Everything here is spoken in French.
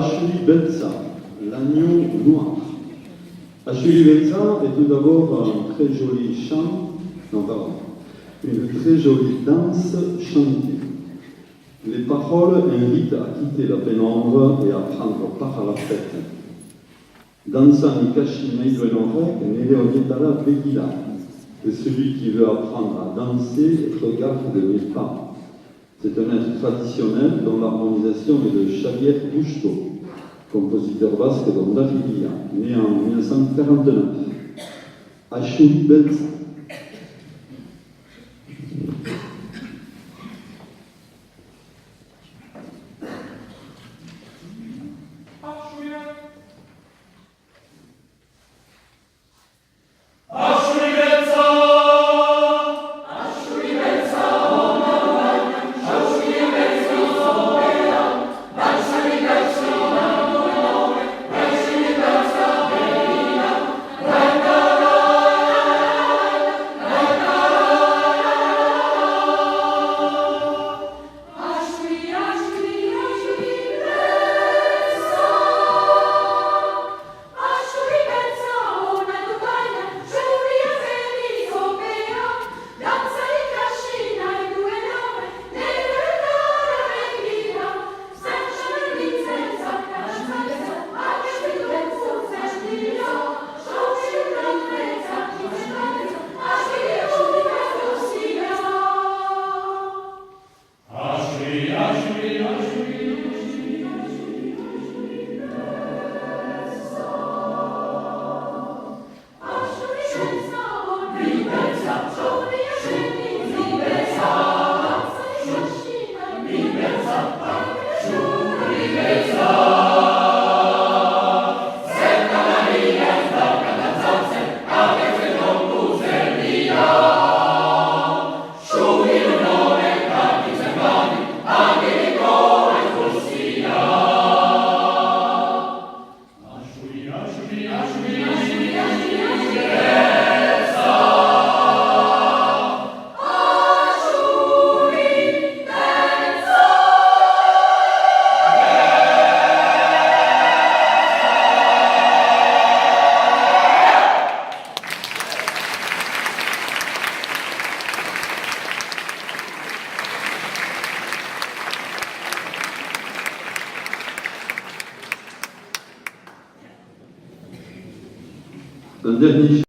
Achuli-Benza, l'agneau noir. Achuli-Benza est tout d'abord un très joli chant, une très jolie danse chantée. Les paroles invitent à quitter la pénombre et à prendre part à la fête. Danza Nikashi Meidoenorek Neleonietala Begila. Et celui qui veut apprendre à danser regarde de mes pas. C'est un air traditionnel dont l'harmonisation est de Xavier Busto, compositeur basque d'Hondarribia, né en 1949. Achuli-Benza. Un dernier